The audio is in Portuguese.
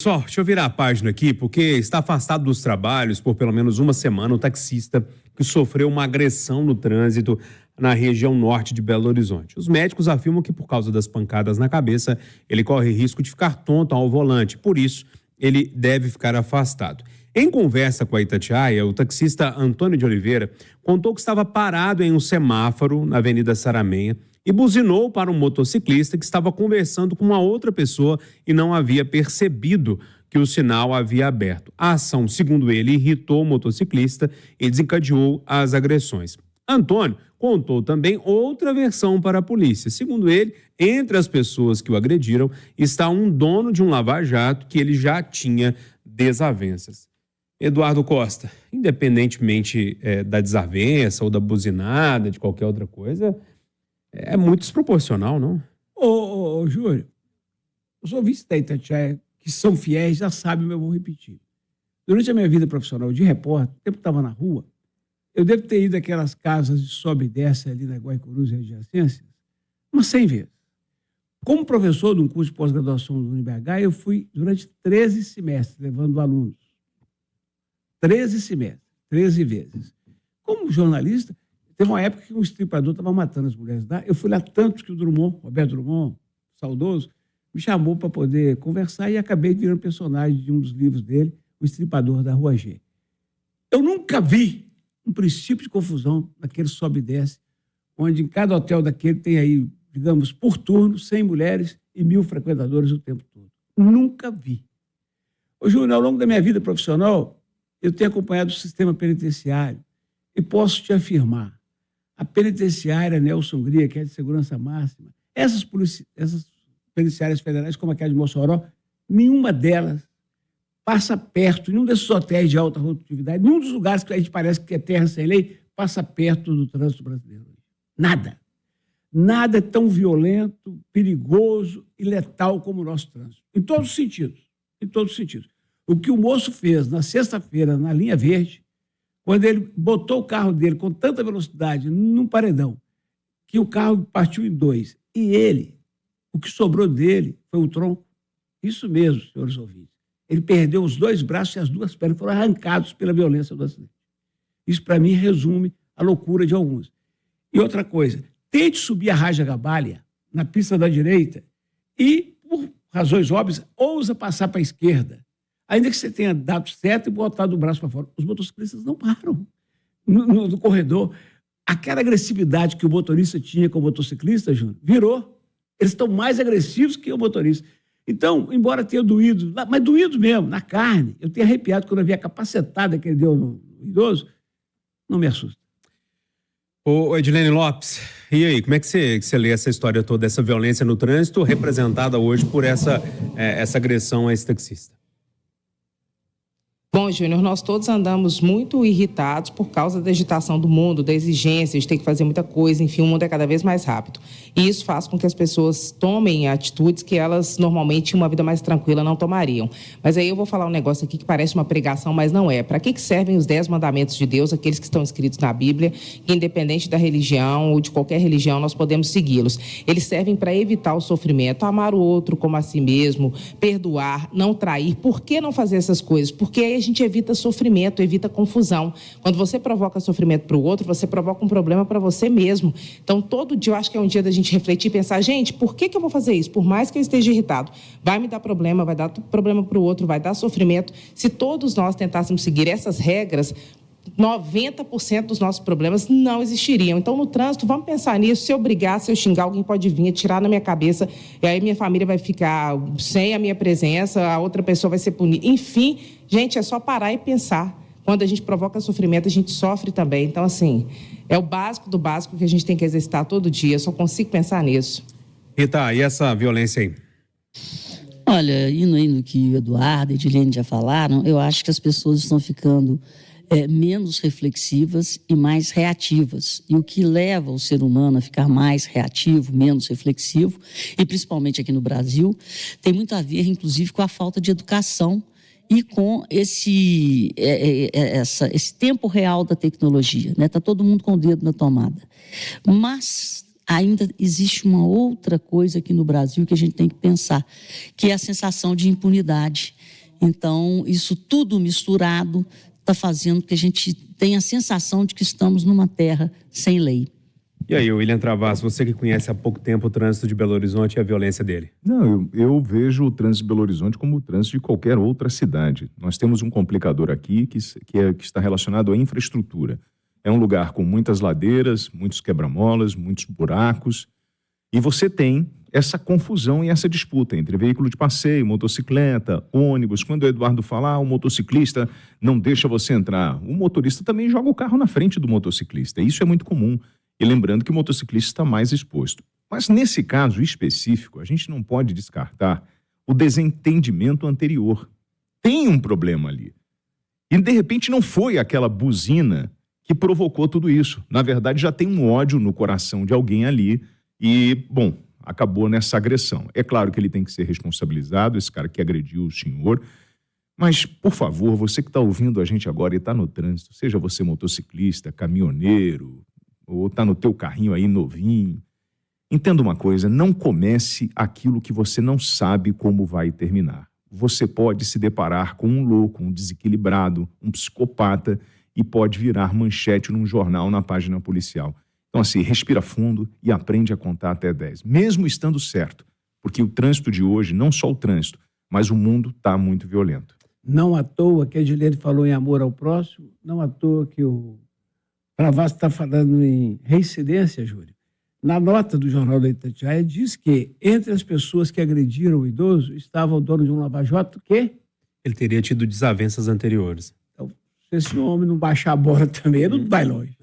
Pessoal, deixa eu virar a página aqui, porque está afastado dos trabalhos por pelo menos uma semana o taxista que sofreu uma agressão no trânsito na região norte de Belo Horizonte. Os médicos afirmam que por causa das pancadas na cabeça, ele corre risco de ficar tonto ao volante, por isso ele deve ficar afastado. Em conversa com a Itatiaia, o taxista Antônio de Oliveira contou que estava parado em um semáforo na Avenida Saramenha e buzinou para um motociclista que estava conversando com uma outra pessoa e não havia percebido que o sinal havia aberto. A ação, segundo ele, irritou o motociclista e desencadeou as agressões. Antônio contou também outra versão para a polícia. Segundo ele, entre as pessoas que o agrediram está um dono de um lava-jato que ele já tinha desavenças. Eduardo Costa, independentemente da desavença ou da buzinada, de qualquer outra coisa, é muito desproporcional, não? Ô, Júlio, os ouvintes da Itatiaia, que são fiéis, já sabem, mas eu vou repetir. Durante a minha vida profissional de repórter, o tempo que estava na rua, eu devo ter ido àquelas casas de sobe e desce ali na Guaicurus e adjacências umas 100 vezes. Como professor de um curso de pós-graduação do UniBH, eu fui durante 13 semestres levando alunos. 13 semestres, 13 vezes. Como jornalista, teve uma época que um estripador estava matando as mulheres lá. Eu fui lá tanto que o Drummond, Roberto Drummond, saudoso, me chamou para poder conversar e acabei virando personagem de um dos livros dele, O Estripador da Rua G. Eu nunca vi um princípio de confusão naquele sobe e desce, onde em cada hotel daquele tem aí, digamos, por turno, 100 mulheres e 1.000 frequentadores o tempo todo. Nunca vi. Ô, Júnior, ao longo da minha vida profissional, eu tenho acompanhado o sistema penitenciário e posso te afirmar, a penitenciária Nelson Gria, que é de segurança máxima, essas penitenciárias federais, como aquela de Mossoró, nenhuma delas passa perto, nenhum desses hotéis de alta rotatividade, nenhum dos lugares que a gente parece que é terra sem lei, passa perto do trânsito brasileiro. Nada. Nada é tão violento, perigoso e letal como o nosso trânsito. Em todos os sentidos. Em todos os sentidos. O que o moço fez na sexta-feira, na linha verde, quando ele botou o carro dele com tanta velocidade num paredão, que o carro partiu em dois, e ele, o que sobrou dele foi o tronco. Isso mesmo, senhores ouvintes. Ele perdeu os 2 braços e as 2 pernas, foram arrancados pela violência do acidente. Isso, para mim, resume a loucura de alguns. E outra coisa, tente subir a Raja Gabalha, na pista da direita, e, por razões óbvias, ousa passar para a esquerda. Ainda que você tenha dado certo e botado o braço para fora. Os motociclistas não param no corredor. Aquela agressividade que o motorista tinha com o motociclista, Júnior, virou. Eles estão mais agressivos que o motorista. Então, embora tenha doído, mas doído mesmo, na carne, eu tenho arrepiado quando eu vi a capacetada que ele deu no idoso, não me assusta. Ô, Edilene Lopes, e aí, como é que você lê essa história toda, essa violência no trânsito, representada hoje por essa agressão a esse taxista? Bom, Júnior, nós todos andamos muito irritados por causa da agitação do mundo, da exigência de ter que fazer muita coisa, enfim, o mundo é cada vez mais rápido. E isso faz com que as pessoas tomem atitudes que elas normalmente, em uma vida mais tranquila, não tomariam. Mas aí eu vou falar um negócio aqui que parece uma pregação, mas não é. Para que servem os 10 mandamentos de Deus, aqueles que estão escritos na Bíblia, que independente da religião ou de qualquer religião, nós podemos segui-los. Eles servem para evitar o sofrimento, amar o outro como a si mesmo, perdoar, não trair. Por que não fazer essas coisas? Porque aí a gente evita sofrimento, evita confusão. Quando você provoca sofrimento para o outro, você provoca um problema para você mesmo. Então, todo dia eu acho que é um dia da gente refletir e pensar, gente, por que eu vou fazer isso? Por mais que eu esteja irritado, vai me dar problema, vai dar problema para o outro, vai dar sofrimento. Se todos nós tentássemos seguir essas regras, 90% dos nossos problemas não existiriam. Então, no trânsito, vamos pensar nisso. Se eu brigar, se eu xingar, alguém pode vir atirar na minha cabeça, e aí minha família vai ficar sem a minha presença, a outra pessoa vai ser punida. Enfim, gente, é só parar e pensar. Quando a gente provoca sofrimento, a gente sofre também. Então, assim, é o básico do básico que a gente tem que exercitar todo dia. Eu só consigo pensar nisso. Rita, e essa violência aí? Olha, indo aí no que o Eduardo e a Edilene já falaram, eu acho que as pessoas estão ficando menos reflexivas e mais reativas. E o que leva o ser humano a ficar mais reativo, menos reflexivo, e principalmente aqui no Brasil, tem muito a ver, inclusive, com a falta de educação e com esse tempo real da tecnologia, né? Está todo mundo com o dedo na tomada. Mas ainda existe uma outra coisa aqui no Brasil que a gente tem que pensar, que é a sensação de impunidade, Então, isso tudo misturado está fazendo que a gente tenha a sensação de que estamos numa terra sem lei. E aí, William Travassos, você que conhece há pouco tempo o trânsito de Belo Horizonte e a violência dele? Não, eu vejo o trânsito de Belo Horizonte como o trânsito de qualquer outra cidade. Nós temos um complicador aqui que está relacionado à infraestrutura. É um lugar com muitas ladeiras, muitos quebra-molas, muitos buracos. E você tem essa confusão e essa disputa entre veículo de passeio, motocicleta, ônibus. Quando o Eduardo fala, o motociclista não deixa você entrar. O motorista também joga o carro na frente do motociclista. Isso é muito comum. E lembrando que o motociclista está mais exposto. Mas nesse caso específico, a gente não pode descartar o desentendimento anterior. Tem um problema ali. E de repente não foi aquela buzina que provocou tudo isso. Na verdade, já tem um ódio no coração de alguém ali e, bom, acabou nessa agressão. É claro que ele tem que ser responsabilizado, esse cara que agrediu o senhor. Mas, por favor, você que está ouvindo a gente agora e está no trânsito, seja você motociclista, caminhoneiro, ou está no teu carrinho aí novinho, entenda uma coisa, não comece aquilo que você não sabe como vai terminar. Você pode se deparar com um louco, um desequilibrado, um psicopata e pode virar manchete num jornal, na página policial. Então, assim, respira fundo e aprende a contar até 10, mesmo estando certo, porque o trânsito de hoje, não só o trânsito, mas o mundo está muito violento. Não à toa que a Edilene falou em amor ao próximo, não à toa que o Travassos está falando em reincidência, Júlio. Na nota do Jornal da Itatiaia diz que entre as pessoas que agrediram o idoso estava o dono de um lava-jato que... Ele teria tido desavenças anteriores. Então, se esse homem não baixar a bola também, ele não vai longe.